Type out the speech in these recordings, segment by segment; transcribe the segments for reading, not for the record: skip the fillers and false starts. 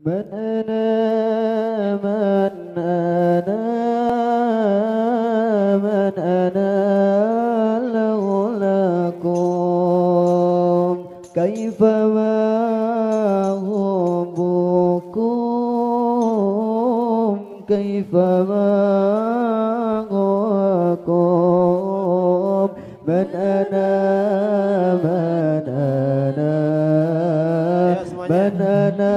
من أنا من أنا من أنا لولاكم كيف ما حبكم كيف ما غواكم من أنا من أنا من أنا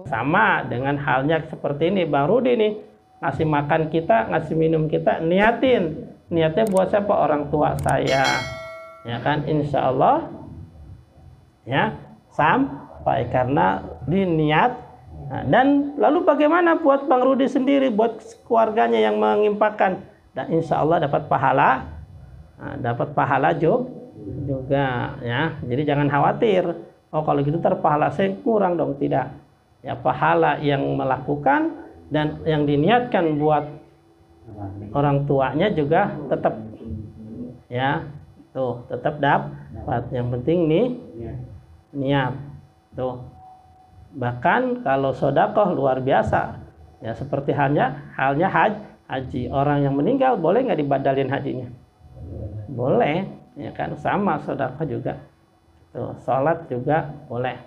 Sama dengan halnya seperti ini Bang Rudi nih, ngasih makan kita, ngasih minum kita, niatnya buat siapa? Orang tua saya, ya kan, insya Allah ya sampai karena diniat. Nah, dan lalu bagaimana buat Bang Rudi sendiri, buat keluarganya yang mengimpakkan, dan insya Allah dapat pahala, juga ya. Jadi jangan khawatir, oh kalau gitu pahala saya kurang dong, tidak ya. Pahala yang melakukan dan yang diniatkan buat orang tuanya juga tetap ya, tuh tetap dapat. Yang penting nih niat tuh. Bahkan kalau sedekah luar biasa ya, seperti halnya haji. Orang yang meninggal boleh nggak dibadalin hajinya? Boleh ya kan, sama sedekah juga tuh. Sholat juga boleh.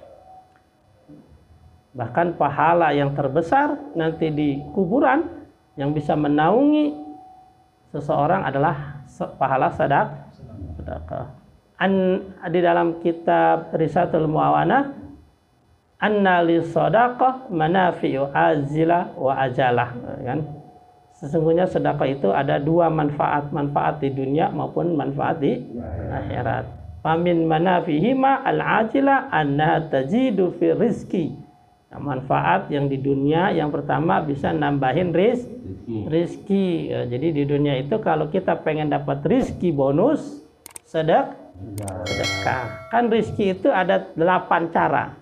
Bahkan pahala yang terbesar nanti di kuburan yang bisa menaungi seseorang adalah pahala sedekah. Di dalam kitab Risalatul Muawana, anna lis sadaqah manafi'u azila wa ajalah, kan? Sesungguhnya sedekah itu ada dua manfaat di dunia maupun manfaat di akhirat. Famin manafihima al-ajila anna tajidu fi rizki. Nah, manfaat yang di dunia yang pertama bisa nambahin rizki. Ya, jadi di dunia itu kalau kita pengen dapat rizki bonus, sedekah. Kan rizki itu ada 8 cara.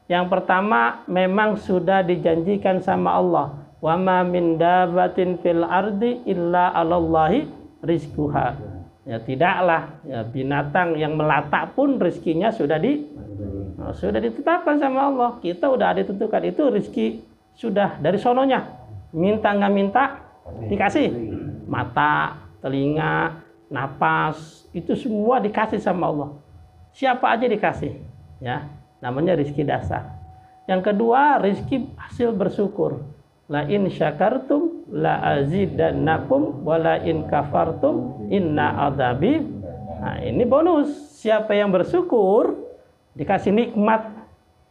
Yang pertama memang sudah dijanjikan sama Allah, wa ma min dabatin fil ardi illa 'alallahi rizquha. Ya tidaklah ya, binatang yang melata pun rezekinya sudah ditetapkan sama Allah. Kita udah ditentukan itu rezeki sudah dari sononya. Minta nggak minta dikasih. Mata, telinga, napas itu semua dikasih sama Allah. Siapa aja dikasih, ya. Namanya rezeki dasar. Yang kedua, rezeki hasil bersyukur. La in syakartum la azidannakum wa la in kafartum inna adzabi. Nah, ini bonus. Siapa yang bersyukur dikasih nikmat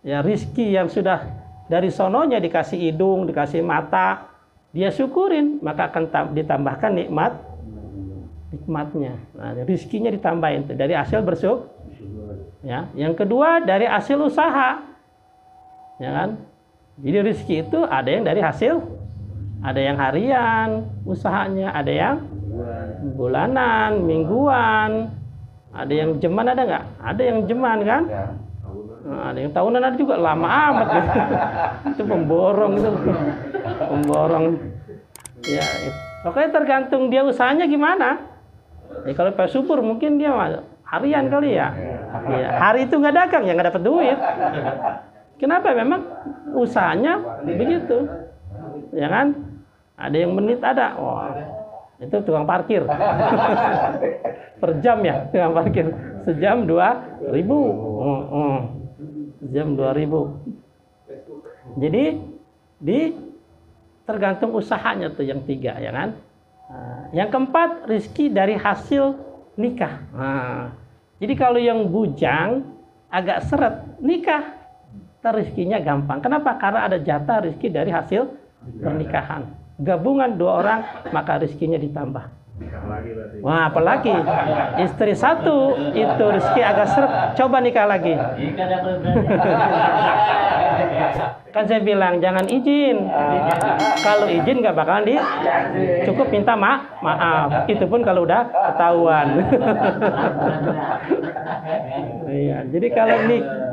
ya, rezeki yang sudah dari sononya, dikasih hidung, dikasih mata, dia syukurin, maka akan ditambahkan nikmatnya. Nah, rezekinya ditambahin dari hasil bersyukur. Ya, yang kedua dari hasil usaha, ya kan? Jadi rezeki itu ada yang dari hasil, ada yang harian usahanya, ada yang bulanan, mingguan, ada yang jeman, ada nggak? Ada yang jeman kan? Nah, ada yang tahunan, ada juga lama amat gitu. Itu pemborong itu, pemborong. Ya, pokoknya tergantung dia usahanya gimana. Ya, kalau Pak Subur mungkin dia harian kali ya. Ya, hari itu nggak dagang ya nggak dapat duit. Kenapa? Memang usahanya begitu, ya kan? Ada yang menit ada, wah itu tukang parkir. Per jam ya tukang parkir, sejam 2.000, sejam 2.000. Jadi tergantung usahanya tuh yang 3, ya kan? Yang keempat, rezeki dari hasil nikah. Jadi kalau yang bujang agak seret, nikah, rezekinya gampang. Kenapa? Karena ada jatah rezeki dari hasil pernikahan. Gabungan 2 orang, maka rezekinya ditambah. Wah, apalagi istri 1 itu rezeki agak seret, coba nikah lagi. Kan saya bilang jangan izin. Kalau izin nggak bakalan cukup minta maaf. Itu pun kalau udah ketahuan. Iya, jadi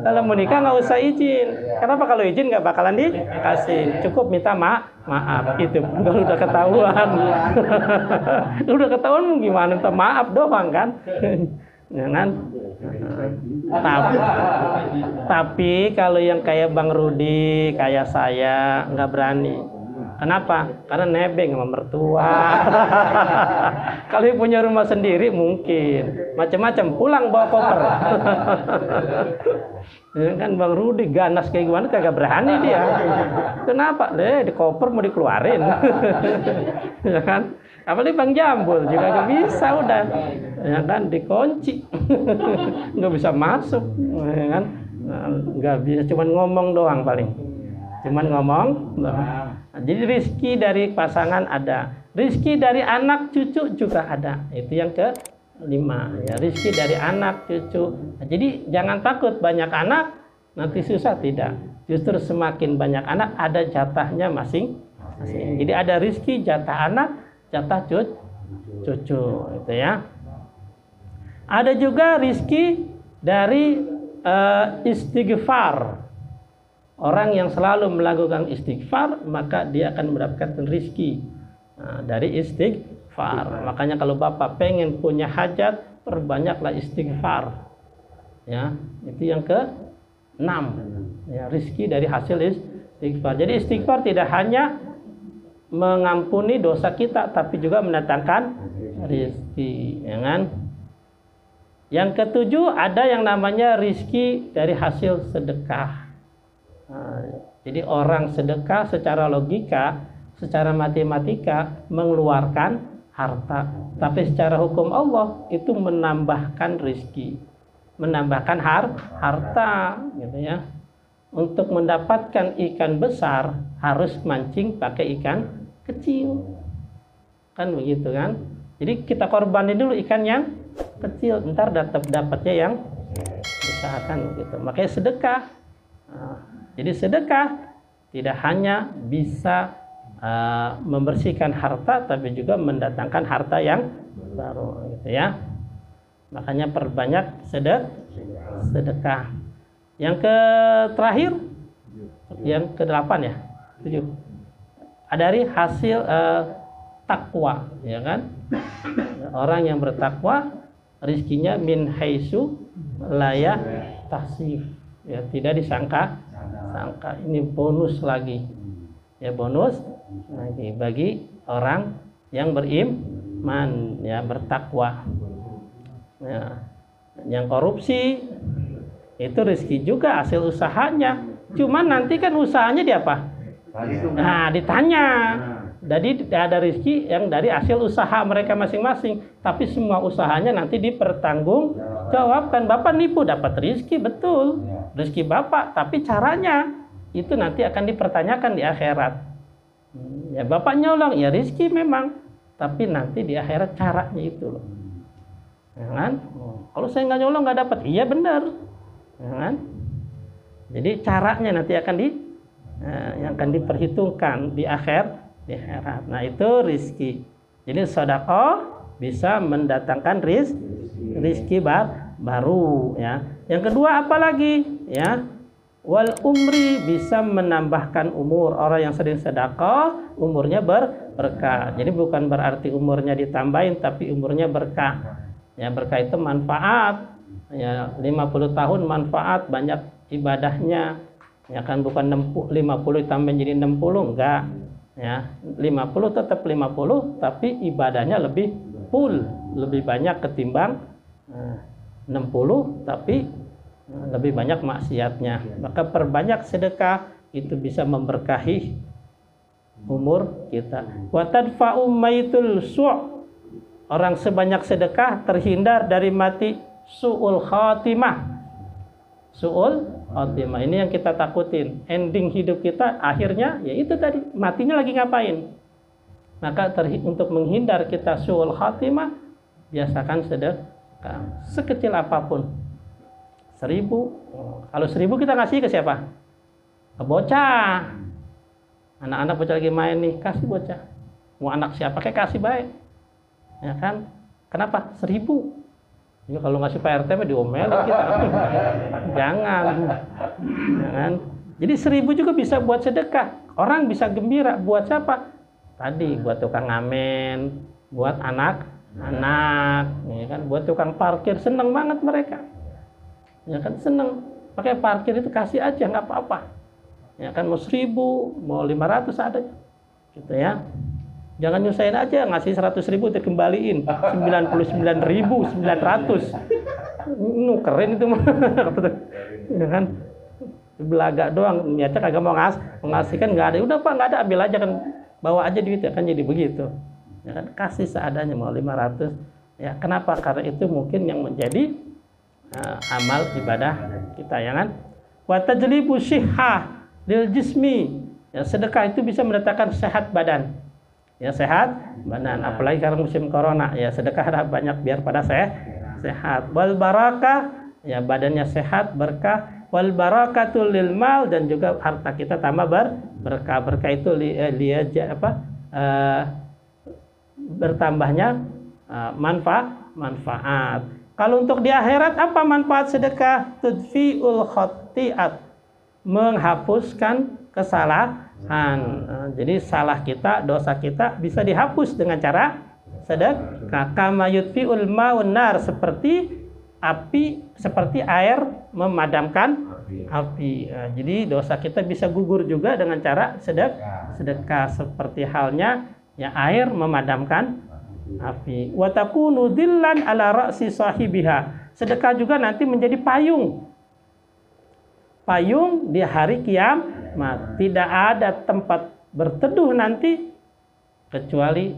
kalau menikah nggak usah izin. Kenapa? Kalau izin nggak bakalan dikasih. Cukup minta maaf. Itu pun kalau udah ketahuan. Udah ketahuan gimana? Minta maaf doang kan. ya kan? Tapi kalau yang kayak Bang Rudi, kayak saya nggak berani. Kenapa? Karena nebeng sama mertua. Kalau yang punya rumah sendiri mungkin macam-macam, pulang bawa koper. Ya kan Bang Rudi ganas kayak gimana kagak berani dia. Kenapa? Di koper mau dikeluarin. Ya kan? Apalagi Bang Jambul juga nggak bisa udah. Ya kan dikunci. Nggak bisa masuk. Ya kan? Nggak bisa, cuman ngomong doang paling. Cuman ngomong. Jadi rizki dari pasangan ada, rizki dari anak cucu juga ada. Itu yang kelima, ya, rizki dari anak cucu. Jadi jangan takut banyak anak nanti susah, tidak. Justru semakin banyak anak ada jatahnya masing-masing. Jadi ada rizki jatah anak, jatah cucu, itu ya. Ada juga rizki dari istighfar. Orang yang selalu melakukan istighfar, maka dia akan mendapatkan rizki dari istighfar. Makanya kalau Bapak pengen punya hajat, perbanyaklah istighfar. Ya, itu yang ke-6. Ya, rizki dari hasil istighfar. Jadi istighfar tidak hanya mengampuni dosa kita, tapi juga mendatangkan rizki. Ya kan? Yang ke-7 ada yang namanya rizki dari hasil sedekah. Jadi orang sedekah secara logika, secara matematika mengeluarkan harta, tapi secara hukum Allah itu menambahkan rizki, menambahkan harta, gitu ya. Untuk mendapatkan ikan besar harus mancing pakai ikan kecil, kan begitu kan? Jadi kita korbanin dulu ikan yang kecil, ntar dapatnya yang besar, kan gitu. Makanya sedekah. Jadi sedekah tidak hanya bisa membersihkan harta, tapi juga mendatangkan harta yang baru, gitu ya. Makanya perbanyak sedekah. Yang terakhir, yang ke-8 ya, 7. Ada dari hasil takwa, ya kan? Orang yang bertakwa rizkinya min haitsu la yahtasib, ya, tidak disangka. Ini bonus lagi, ya, bonus lagi bagi orang yang beriman, ya, bertakwa. Ya. Yang korupsi itu rezeki juga hasil usahanya, cuman nanti kan usahanya di apa? Nah, ditanya. Jadi ada rezeki yang dari hasil usaha mereka masing-masing, tapi semua usahanya nanti dipertanggungjawabkan. Bapak nipu dapat rezeki, betul, rezeki Bapak, tapi caranya itu nanti akan dipertanyakan di akhirat. Ya, Bapak nyolong, ya rezeki memang, tapi nanti di akhirat caranya itu loh. Ya kan? Kalau saya nggak nyolong nggak dapat, iya benar. Ya kan? Jadi caranya nanti akan yang akan diperhitungkan di akhirat. Nah, itu rizki. Jadi sedekah bisa mendatangkan rizki baru, ya. Yang kedua apa lagi, ya? Wal umri, bisa menambahkan umur. Orang yang sering sedekah umurnya berkah. Jadi bukan berarti umurnya ditambahin, tapi umurnya berkah. Ya, berkah itu manfaat. Ya, 50 tahun manfaat, banyak ibadahnya. Ya kan, bukan 50 tambah jadi 60, enggak. Ya, 50 tetap 50, tapi ibadahnya lebih full, lebih banyak ketimbang 60, tapi lebih banyak maksiatnya. Maka perbanyak sedekah, itu bisa memberkahi umur kita. Wa tadfa'u maitul su', orang sebanyak sedekah terhindar dari mati su'ul khatimah. Su'ul khatimah ini yang kita takutin. Ending hidup kita akhirnya ya itu tadi, matinya lagi ngapain. Maka untuk menghindar kita su'ul khatimah, biasakan sedekah sekecil apapun. 1.000, kalau 1.000 kita kasih ke siapa? Ke bocah. Anak-anak bocah lagi main nih, kasih bocah. Mau anak siapa kayak kasih baik, ya kan? Kenapa? 1.000. Ya, kalau ngasih Pak RT diomelin kita. Jangan. Jadi 1.000 juga bisa buat sedekah. Orang bisa gembira buat siapa? Tadi buat tukang ngamen, buat anak anak, ya kan, buat tukang parkir seneng banget mereka, ya kan, seneng pakai parkir itu kasih aja nggak apa-apa, ya kan, mau 1.000 mau 500 ada, gitu ya. Jangan nyusahin aja, ngasih 100.000 dikembaliin 99.900, keren itu mah, ya kan, belaga doang, niatnya kagak mau ngasihkan, nggak ada, udah Pak nggak ada, ambil aja kan, bawa aja duit, ya kan, jadi begitu. Ya kan, kasih seadanya mau 500, ya kenapa? Karena itu mungkin yang menjadi amal ibadah kita, ya kan. Wa tajlibu syihah lil jismi, ya, sedekah itu bisa mendatangkan sehat badan, ya, sehat badan, apalagi sekarang musim corona, ya, sedekah banyak biar pada sehat. Wal barakah, ya, badannya sehat, berkah. Wal barakatul lil mal, dan juga harta kita tambah berkah. Berkah itu bertambahnya manfaat. Kalau untuk di akhirat apa manfaat sedekah? Tudfiul khati'at, menghapuskan kesalahan. Jadi salah kita, dosa kita bisa dihapus dengan cara sedekah. Kama yudfiul ma'un nar, seperti api, seperti air memadamkan api. Jadi dosa kita bisa gugur juga dengan cara sedekah, seperti halnya, ya, air memadamkan api. Wa takunu dhillan ala ra'si sahibiha, sedekah juga nanti menjadi payung di hari kiamat. Tidak ada tempat berteduh nanti kecuali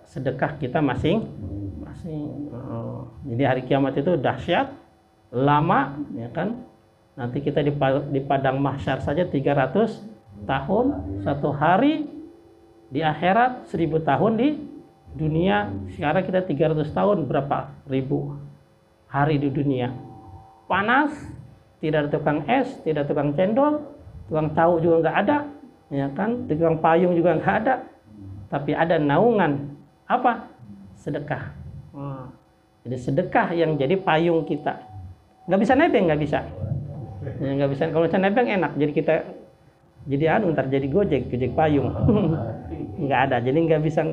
sedekah kita masing-masing. Jadi hari kiamat itu dahsyat, lama, ya kan. Nanti kita di padang mahsyar saja 300 tahun satu hari, di akhirat 1000 tahun di dunia. Sekarang kita 300 tahun, berapa ribu hari di dunia. Panas, tidak ada tukang es, tidak ada tukang cendol, tukang tahu juga nggak ada, ya kan, tukang payung juga nggak ada, tapi ada naungan apa? Sedekah. Jadi sedekah yang jadi payung kita. Nggak bisa nebeng, nggak bisa. Ya, nggak bisa. Kalau bisa nebeng enak, jadi kita jadi ntar jadi gojek payung. Nggak ada, jadi nggak bisa.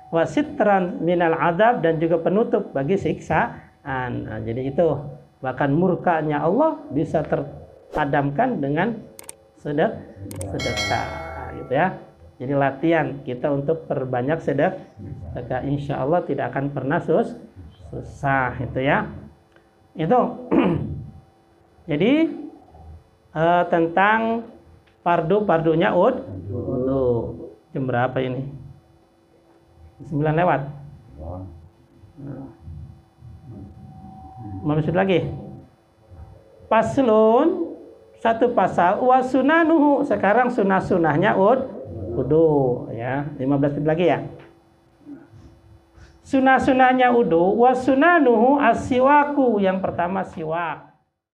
Wasitran minal adab, dan juga penutup bagi siksaan. Jadi itu bahkan murkanya Allah bisa terpadamkan dengan sedekah, gitu ya. Jadi latihan kita untuk perbanyak sedekah, insya Allah tidak akan pernah susah, itu ya. Itu jadi tentang pardunya wudu. Jam berapa ini? 9 lewat. Mau masuk lagi. Paslun, satu pasal. Wa sunanuhu, sekarang sunah-sunahnya wudu, ya. 15 menit lagi ya. Sunah-sunahnya wudu. Wa sunanuhu as-siwaku, yang pertama siwak.